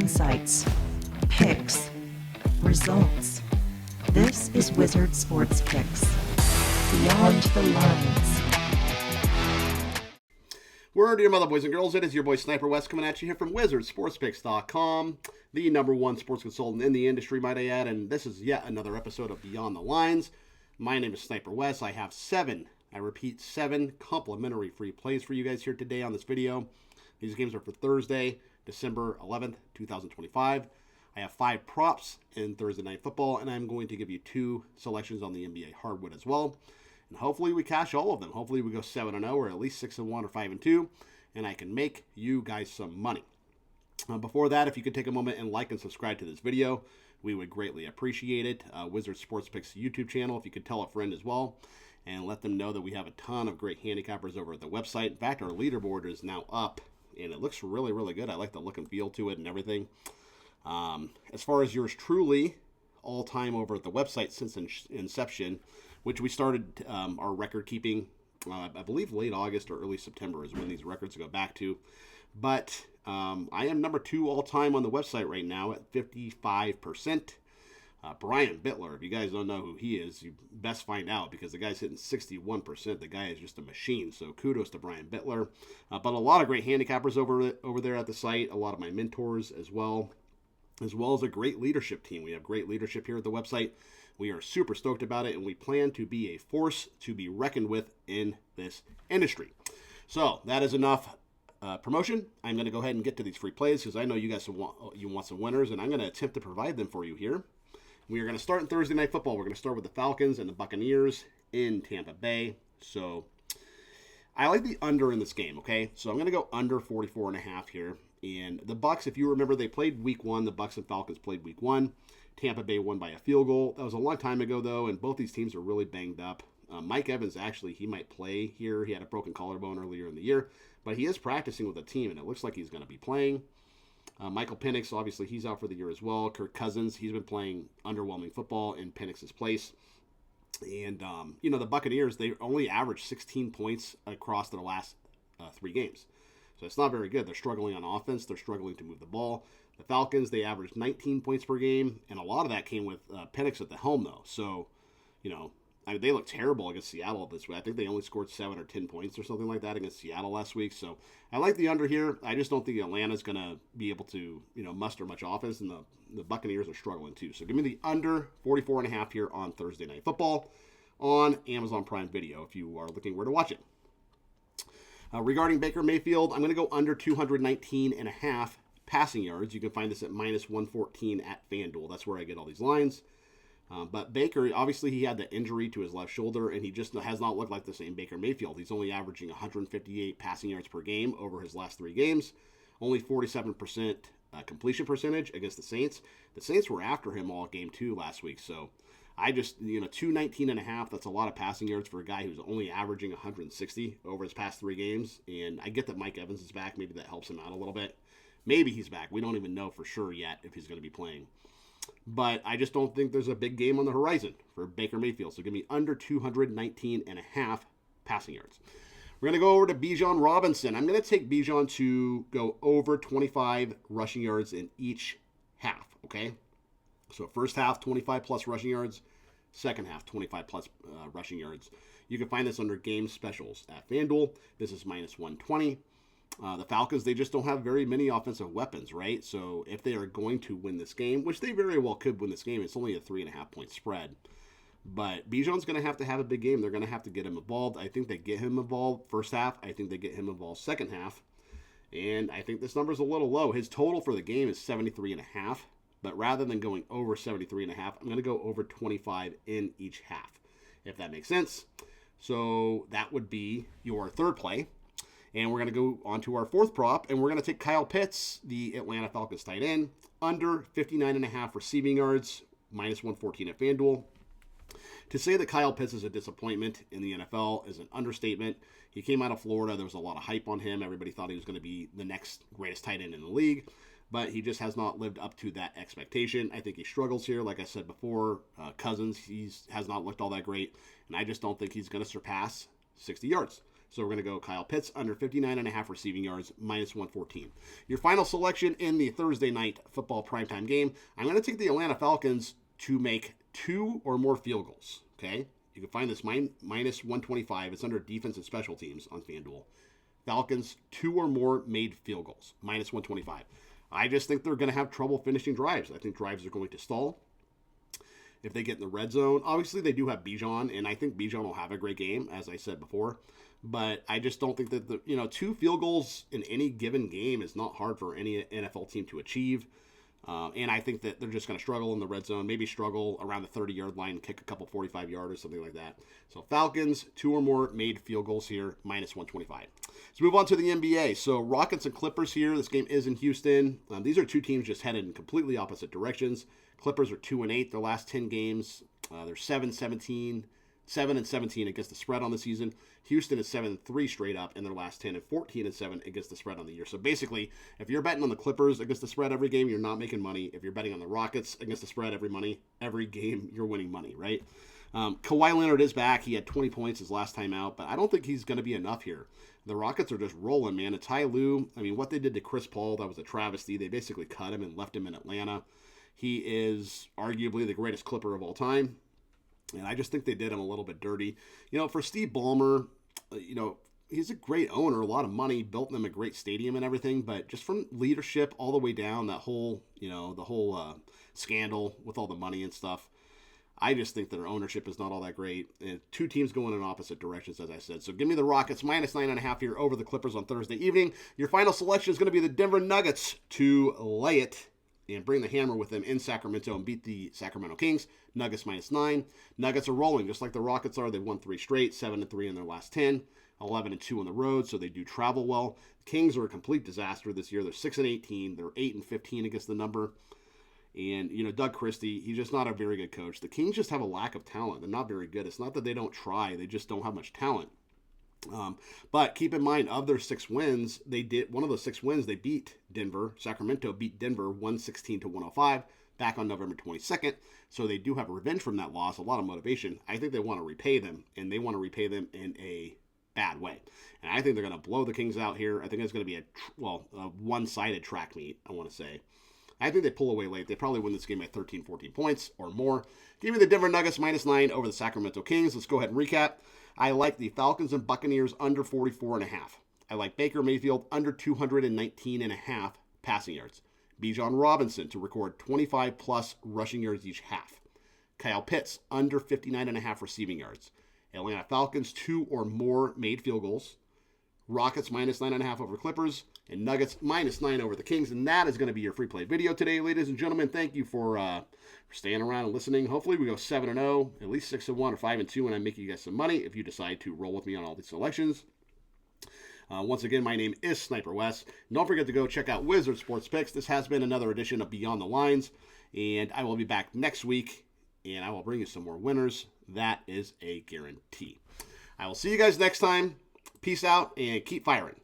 insights, picks, results. This is Wizard Sports Picks. Beyond the Lines. Word to your mother, boys and girls. It is your boy Sniper West coming at you here from WizardSportsPicks.com, the number one sports consultant in the industry, might I add. And this is yet another episode of Beyond the Lines. My name is Sniper West. I have seven complimentary free plays for you guys here today on this video. These games are for Thursday, December 11th, 2025. I have 5 props in Thursday Night Football, and I'm going to give you 2 selections on the NBA hardwood as well. And hopefully we cash all of them. Hopefully we go 7-0 or at least 6-1 or 5-2, and I can make you guys some money. Before that, if you could take a moment and like and subscribe to this video, we would greatly appreciate it. Wizard Sports Picks YouTube channel, if you could tell a friend as well, and let them know that we have a ton of great handicappers over at the website. In fact, our leaderboard is now up, and it looks really, really good. I like the look and feel to it and everything. As far as yours truly, all time over at the website since inception, which we started our record keeping, I believe late August or early September is when these records go back to. But I am number 2 all time on the website right now at 55%. Brian Bittler, if you guys don't know who he is, you best find out because the guy's hitting 61%. The guy is just a machine. So kudos to Brian Bittler. But a lot of great handicappers over there at the site. A lot of my mentors as well as a great leadership team. We have great leadership here at the website. We are super stoked about it, and we plan to be a force to be reckoned with in this industry. So that is enough promotion. I'm going to go ahead and get to these free plays because I know you guys want some winners, and I'm going to attempt to provide them for you here. We are going to start in Thursday Night Football. We're going to start with the Falcons and the Buccaneers in Tampa Bay. So I like the under in this game, okay? So I'm going to go under 44.5 here. And the Bucs, if you remember, they played week 1. The Bucs and Falcons played week 1. Tampa Bay won by a field goal. That was a long time ago, though, and both these teams are really banged up. Mike Evans, actually, he might play here. He had a broken collarbone earlier in the year, but he is practicing with the team, and it looks like he's going to be playing. Michael Penix, obviously, he's out for the year as well. Kirk Cousins, he's been playing underwhelming football in Penix's place. And, the Buccaneers, they only averaged 16 points across their last 3 games. So it's not very good. They're struggling on offense. They're struggling to move the ball. The Falcons, they averaged 19 points per game, and a lot of that came with Penix at the helm, though. So, they look terrible against Seattle this week. I think they only scored 7 or 10 points or something like that against Seattle last week. So I like the under here. I just don't think Atlanta's going to be able to, muster much offense, and the Buccaneers are struggling too. So give me the under 44.5 here on Thursday Night Football on Amazon Prime Video if you are looking where to watch it. Regarding Baker Mayfield, I'm going to go under 219.5 passing yards. You can find this at minus 114 at FanDuel. That's where I get all these lines. But Baker, obviously he had the injury to his left shoulder, and he just has not looked like the same Baker Mayfield. He's only averaging 158 passing yards per game over his last 3 games. Only 47% completion percentage against the Saints. The Saints were after him all game 2 last week. So I just, 219.5, that's a lot of passing yards for a guy who's only averaging 160 over his past 3 games. And I get that Mike Evans is back. Maybe that helps him out a little bit. Maybe he's back. We don't even know for sure yet if he's going to be playing. But I just don't think there's a big game on the horizon for Baker Mayfield. So give me under 219.5 passing yards. We're going to go over to Bijan Robinson. I'm going to take Bijan to go over 25 rushing yards in each half, okay? So first half, 25-plus rushing yards. Second half, 25-plus rushing yards. You can find this under game specials at FanDuel. This is minus 120. The Falcons, they just don't have very many offensive weapons, right? So if they are going to win this game, which they very well could win this game, it's only a 3.5-point spread. But Bijan's going to have a big game. They're going to have to get him involved. I think they get him involved first half. I think they get him involved second half. And I think this number is a little low. His total for the game is 73.5. But rather than going over 73.5, I'm going to go over 25 in each half, if that makes sense. So that would be your third play. And we're going to go on to our fourth prop, and we're going to take Kyle Pitts, the Atlanta Falcons tight end, under 59.5 receiving yards, minus 114 at FanDuel. To say that Kyle Pitts is a disappointment in the NFL is an understatement. He came out of Florida. There was a lot of hype on him. Everybody thought he was going to be the next greatest tight end in the league, but he just has not lived up to that expectation. I think he struggles here. Like I said before, Cousins, has not looked all that great, and I just don't think he's going to surpass 60 yards. So we're going to go Kyle Pitts under 59.5 receiving yards, minus 114. Your final selection in the Thursday night football primetime game, I'm going to take the Atlanta Falcons to make 2 or more field goals. Okay? You can find this minus 125. It's under defense and special teams on FanDuel. Falcons, 2 or more made field goals, minus 125. I just think they're going to have trouble finishing drives. I think drives are going to stall. If they get in the red zone, obviously they do have Bijan, and I think Bijan will have a great game, as I said before. But I just don't think that 2 field goals in any given game is not hard for any NFL team to achieve. And I think that they're just going to struggle in the red zone, maybe struggle around the 30-yard line, kick a couple 45-yard or something like that. So Falcons, 2 or more made field goals here, minus 125. Let's move on to the NBA. So Rockets and Clippers here. This game is in Houston. These are 2 teams just headed in completely opposite directions. Clippers are 2-8 their last 10 games. They're 7-17 against the spread on the season. Houston is 7-3 straight up in their last 10 and 14-7 against the spread on the year. So basically, if you're betting on the Clippers against the spread every game, you're not making money. If you're betting on the Rockets against the spread every game, you're winning money, right? Kawhi Leonard is back. He had 20 points his last time out, but I don't think he's going to be enough here. The Rockets are just rolling, man. And Ty Lue, what they did to Chris Paul, that was a travesty. They basically cut him and left him in Atlanta. He is arguably the greatest Clipper of all time. And I just think they did him a little bit dirty. For Steve Ballmer, he's a great owner, a lot of money, built them a great stadium and everything. But just from leadership all the way down, that whole, the whole scandal with all the money and stuff, I just think their ownership is not all that great. And 2 teams going in opposite directions, as I said. So give me the Rockets, minus 9.5 here over the Clippers on Thursday evening. Your final selection is going to be the Denver Nuggets to lay it and bring the hammer with them in Sacramento and beat the Sacramento Kings. Nuggets minus 9. Nuggets are rolling just like the Rockets are. They've won 3 straight, 7-3 in their last 10, 11-2 on the road, so they do travel well. The Kings are a complete disaster this year. They're 6-18. They're 8-15 against the number. And, Doug Christie, he's just not a very good coach. The Kings just have a lack of talent. They're not very good. It's not that they don't try. They just don't have much talent. But keep in mind, of their 6 wins, one of those 6 wins, they beat Denver. Sacramento beat Denver 116-105 back on November 22nd. So they do have revenge from that loss, a lot of motivation. I think they want to repay them, and they want to repay them in a bad way. And I think they're going to blow the Kings out here. I think it's going to be a one-sided track meet, I want to say. I think they pull away late. They probably win this game by 13, 14 points or more. Give me the Denver Nuggets minus 9 over the Sacramento Kings. Let's go ahead and recap. I like the Falcons and Buccaneers under 44.5. I like Baker Mayfield under 219.5 passing yards. Bijan Robinson to record 25-plus rushing yards each half. Kyle Pitts under 59.5 receiving yards. Atlanta Falcons 2 or more made field goals. Rockets minus 9.5 over Clippers. And Nuggets minus 9 over the Kings. And that is going to be your free play video today, ladies and gentlemen. Thank you for staying around and listening. Hopefully we go 7-0, at least 6-1 or 5-2, and I make you guys some money if you decide to roll with me on all these selections. Once again, my name is Sniper West. And don't forget to go check out Wizard Sports Picks. This has been another edition of Beyond the Lines. And I will be back next week, and I will bring you some more winners. That is a guarantee. I will see you guys next time. Peace out, and keep firing.